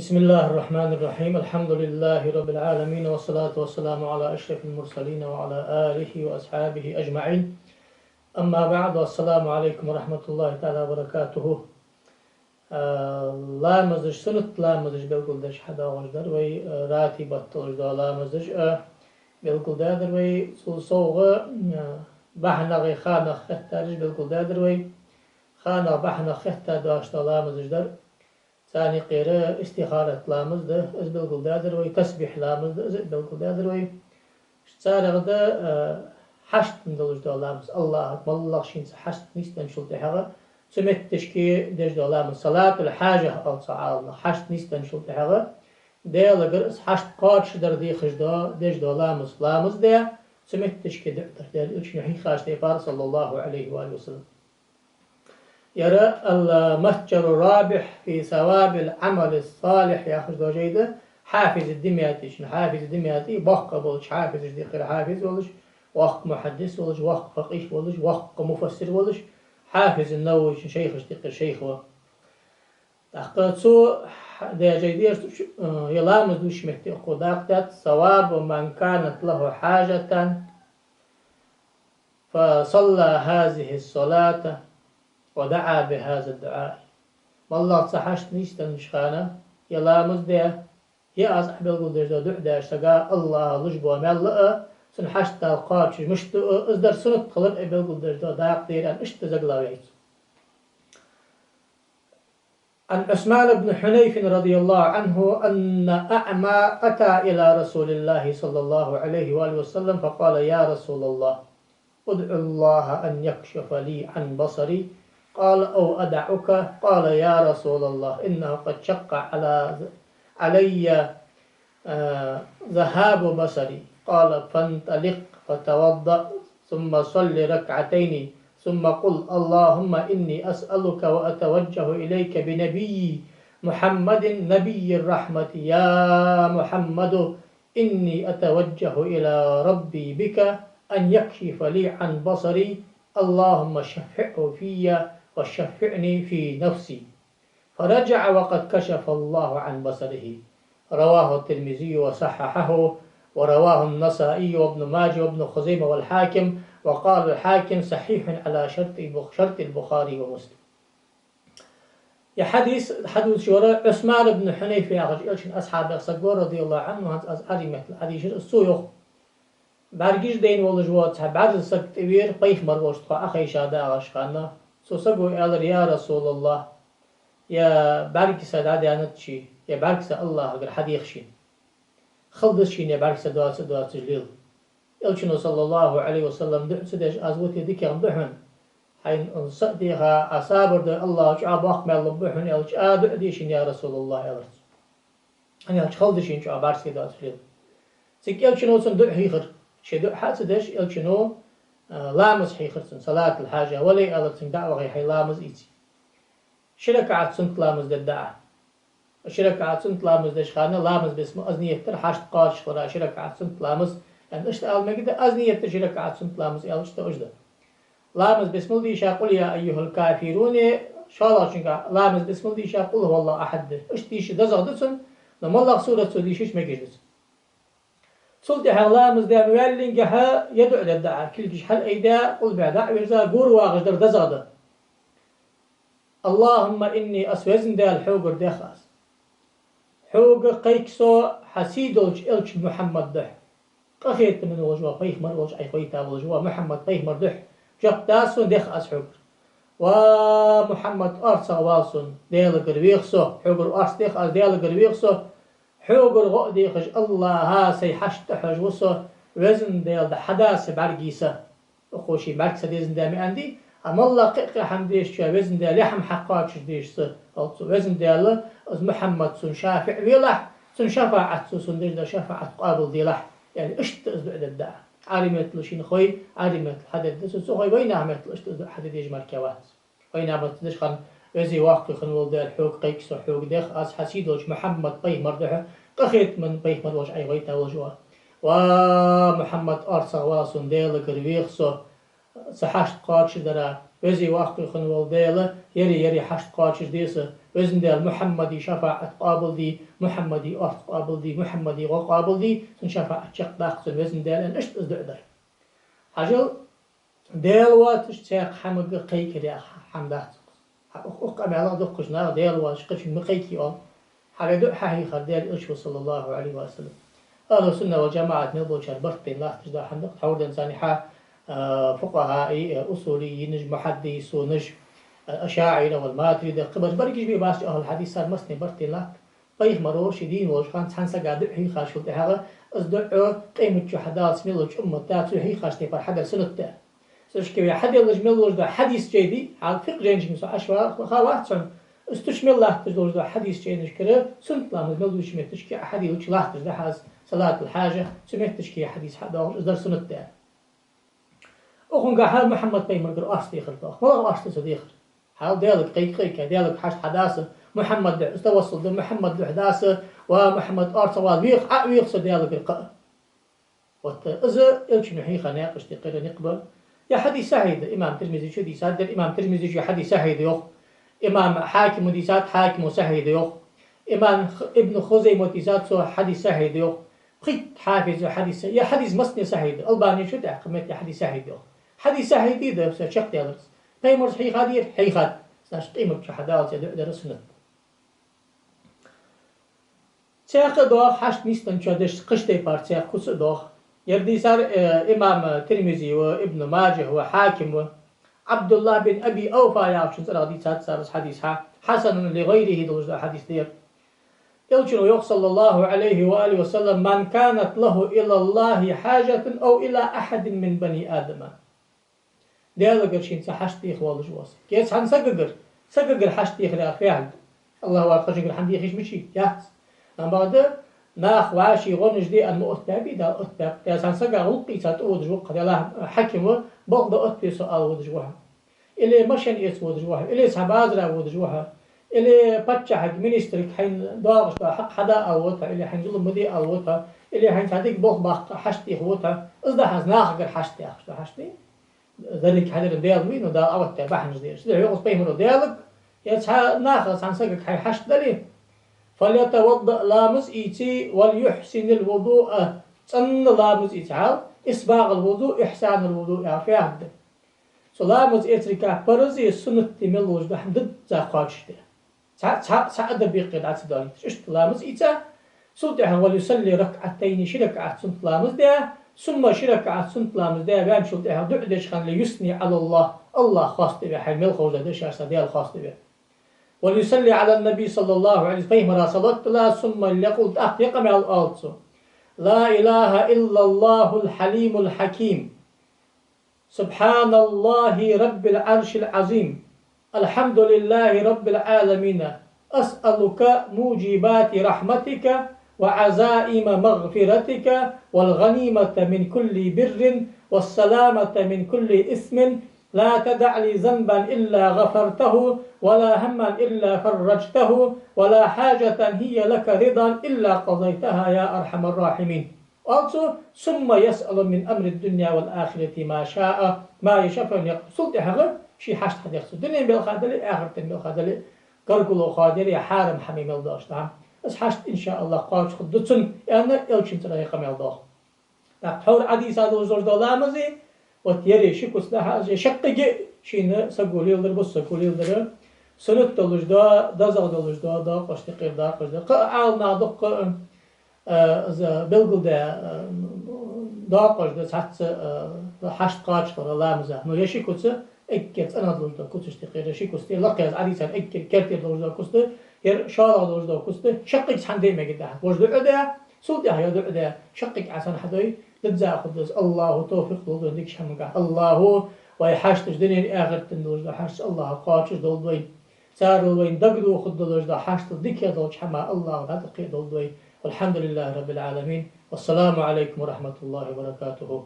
بسم الله الرحمن الرحيم. الحمد لله رب العالمين، والصلاة والسلام على أشرف المرسلين وعلى آله وأصحابه أجمعين. أما بعد، والسلام عليكم ورحمة الله تعالى وبركاته. لا مزج سنت لا مزج بالكل دش حدا وجدر وي راتي بطل جدا لا مزج بالكل دادر وي صوغة بحنا غي خانة خطارج بالكل دادر وي خانة بحنا خطة داشت لا مزج در ثاني قيرة استخارة لامز ده ازبل قل دادر وي تسبيح لامز ده ازبل قل دادر وي سارغ ده حشت من دلوش ده لامز الله والله شين حشت نيستن شلت حاجة سمت تشكي دش ده لامز صلاة الحاجة أو تعالنا حشت نيستن شلت حاجة ده لقرس حشت قادش در دي خش ده دش ده لامز ده سمت تشكي ده الشي حين خاش تيفار صلى الله عليه وآله وسلم. يرى المتجر الرابح في ثواب العمل الصالح ياخذ جيدة حافز الدمياتي. شنو حافز الدمياتي؟ وق بولش حافز دي غير حافز ولش، وق محدث ولش، وق فقيه ولش، وق مفسر ولش، حافز النووي شيخ دي شيخ و تحقيقه ده جيدير يلامز دوش محتي قدرت ثواب من كانت له حاجة فصلى هذه الصلاة ودعا بهذا الدعاء. والله صحشت نيستن شخانة يلامز ده يا أصحاب القدر ده دعاء اشتقى الله لجبوا ملأ سنحشت القاتش مشت أصدر سنة خلق بالقدر ده داق ديران اشتزقلاويت. عن عثمان بن حنيف رضي الله عنه أن أعمى أتى إلى رسول الله صلى الله عليه وآله وسلم فقال: يا رسول الله، ادعو الله أن يكشف لي عن بصري. قال: أو أدعك؟ قال: يا رسول الله، إنه قد شق علي ذهاب بصري. قال: فانطلق فتوضأ ثم صل ركعتين ثم قل: اللهم إني أسألك وأتوجه إليك بنبي محمد نبي الرحمة. يا محمد، إني أتوجه إلى ربي بك أن يكشف لي عن بصري. اللهم شفعه في وشفعني في نفسي. فرجع وقد كشف الله عن بصره. رواه الترمذي وصححه، ورواه النسائي وابن ماجه وابن خزيمة والحاكم، وقال الحاكم صحيح على شرط البخاري ومسلم. يا حديث شورى عثمان بن حنيف يا رجل أصحاب الصقور رضي الله عنه از أريمة الحديث السويخ برگیش دین ولش وات بعد سكت وير قيخ مروش تقع أخي شادا عشقنا سوسقو قال: يا رسول الله، يا برگ سداد يانت شي يا برگ الله غير حديخ شين خلص شين يا برگ سدوات جليل إلشنو صلى الله عليه وسلم دعت دش أزوتي ذكر بحن حين صديها أصابر الله جاب وقت ما لبحن إلش دعديشين يا رسول الله إلش أنا خلص شين جاب برگ سدوات جليل سك إلشنو صندوق هيخر شدو حاسدش إلشنو لامز حيخرسن صلاة الحاجة ولي ألتن دعوة غي حي لامز إيتي شركة عدسنت لامز ددعة شركة عدسنت لامز دش خانة لامز باسمه أزنية تر حاشت قاش خرا شركة عدسنت لامز يعني اشت أل مجد أزنية تر شركة عدسنت لامز إلشت أجده لامز باسم الله شاقل يا أيها الكافرون شاء الله شنقا لامز باسم الله شاقل هو الله أحد اشتيش دزغدسن نما الله سورة سوديشش مجدسن سلطة حلامز ده مولين جها يدعو للدعاء كل جش حل أيدا قل بعداء ورزا جور واغدر دزاده. اللهم إني أسوزن ده الحوجر ده خاص حوجر قيكسو حسيدولج إلش محمد ده قخيت من وجوه قيخ مر وجه أي قيتا وجوه محمد قيخ مر ده جب تاسون ده خاص حوجر ومحمد أرسا والسون ده لقربيخسو حوجر أرس ده خاص ده لقربيخسو حوجر غدي خج الله ها سي حشت حج وصو وزن ديال ده حداس برجيسة أخوشي بركسة ديزن دامي عندي أما الله قيق حمديش شو وزن ديال يحم حقاك ديش سو وزن ديال از محمد سن شافع ويلح سن شفاعة سن ديش ده شفاعة قابل ديلح يعني اشت ازدعد الدعاء عارمت لشين خوي عارمت الحدد سو خوي وين عملت اشت ازدعد حدد يجمر كواس وين عملت ديش خان وزي واقع خنول ديال حوق قيق سو حوق ديخ از حسيدوش محمد قيق مردحه قخيت من بيخ مروج أي غيتا وجوا ومحمد أرسا واسون ديل قربيخسو سحشت قارش درا وزي واقع خنوال ديلا يري حشت قاتش ديسا وزن ديال محمدي شفاعة قابل دي محمدي أرض قابل دي محمدي وقابل دي سن شفاعة شق داخل وزن ديال أن اشت أزدعدر حاجل ديل واتش تاق حمق قيك دي حمدات أقام على دقشنا ديل واتش قش مقيكي أم حاجة دق حقيقة ديال إلشو صلى الله عليه وسلم أهل السنة والجماعة نبو شربرتين لا تجدا حمدق حول إنساني فقهاء أصولي نج محدث ونج أشاعرة والماتريدة قبل برجش بيباش أهل الحديث صار مسني برتين لك طيب مرور شدين وشان تحنسا قادر هي خاشول تهذا أصدق قيمة شو حداث ملوش أمة تاتو هي خاشتي بر حدا سنة تا سوش كبير حد يلج ملوش ده حديث جدي على فقه جنج مسوا أشوا خاوات سن استشمل الله تجلوش ده حديث جدي كره سنة لا ملوش متش كي أحد يلج الله تجده حاز صلاة الحاجة سمعتش كي حديث حدا إصدر سنة تا أخون حال محمد بيمر قر أصلي خلطه والله أصلي صديق حال ديالك قيق ديالك حش حداثة محمد استوصل ده محمد الحداثة ومحمد أرسل ويخ صديالك القاء وت إذا إلش نحي خناقش تقدر نقبل يا حديث سعيد إمام ترمذي شو دي صادر إمام ترمذي شو حديث سعيد يخ إمام حاكم دي صاد حاكم سعيد يخ إمام ابن خزيمة دي صاد سو حديث سعيد يخ خيط حافظ حديث يا حديث مسني سعيد الباني شو تعقمت يا حديث سعيد يخ حديث سعيد ده بس شق ديالرس بيمر حي خادير حي خاد ساش قيمة شو حداثة درسنا تأخذ دوخ حشت نيستن شدش قشتي بار تأخذ دوخ يردي صار إمام ترمذي وابن ماجه وحاكم وعبد الله بن أبي أوفى يعرفون صار حديث صار حديثها حسن لغيره دوج حديث دير يلشن يخ صلى الله عليه وآله وسلم من كانت له إلى الله حاجة أو إلى أحد من بني آدم ديال قرشين سحشتي إخوال جواس كيس عن سققر حشتي إخلاق فعل الله وارقشن الحمد يخش مشي يحس بعد ناخ واشي غنج دي المؤتبي دا أتبع تاسان سجع غلقي ساتود جوق هذا حكم بعض أتبع سؤال ودجوها إلى مشان إيش ودجوها إلى سبازرا ودجوها إلى بتشا حق منسترك حين دارش حق حدا أوتها إلى حين ظلم مدي أوتها إلى حين تعطيك بوخ باق حشتي هوتها إذا حز ناخ غير حشتي ذلك هذا الديال وين ودا أوتها بحنج ديش ده يقص بيمر ديالك يتها ناخ عن سجع حي حشت دليل فليتوضأ لامس إيتي وليحسن الوضوء صن لامس إيتي إسباغ الوضوء إحسان الوضوء يعرف يعد سلامس إتركه برزي سنة ملوش ده ضد زاقاتش ده سعد بيقيد على سدالي إشت لامس إيتي سلطه وليصلي ركعتين شركعة سنة لامس ده ثم شركعة سنة لامس ده بام سلطه دعدش خان ليثني على الله خاص به حمل خوزة ده شخص ده الخاص به وليصلي على النبي صلى الله عليه وسلم صلت لا ثم ليقول يقم على الأرض لا إله إلا الله الحليم الحكيم سبحان الله رب العرش العظيم الحمد لله رب العالمين أسألك موجبات رحمتك وعزائم مغفرتك والغنيمة من كل بر والسلامة من كل إثم لا تدع لي ذنبا إلا غفرته ولا هما إلا فرجته ولا حاجة هي لك رضا إلا قضيتها يا أرحم الراحمين. Also ثم يسأل من أمر الدنيا والآخرة ما شاء ما يشاء يقصد هذا شيء حشت حد يقصد الدنيا بالخادلة آخرة بالخادلة قرقلو خادلة حارم حميم الداشت بس حشت إن شاء الله قاش خدتن أنا يلشين ترى يقام الداخ. تحور عدي سادو زوج دولامزي وتيري شكوس لها شقق شين سقول يلدر بس سقول يلدر سنت دولجدا دزغ دولجدا دا قشت قير دا قشت قال نادق بلغل دا قشت سحت حشت قاش ترى لامزه نو يشكوس اكيت انا دولجدا كوتش تقير شكوس تي لقيت عدي سان اكيت كرتي دولجدا كوست ير شارع دولجدا كوست شقق حندي ما قد وجد عدا سلطه هي عدا شقق عشان حدوي تجزا خدس الله توفيق دول ديك شمقة الله ويحشت الدنيا آخر تندوج ده حشت الله قاتش دول دوين سار دوين دقدو خد دول ده حشت ديك يا دول شما الله هذا قيد دول دوين والحمد لله رب العالمين والسلام عليكم ورحمة الله وبركاته.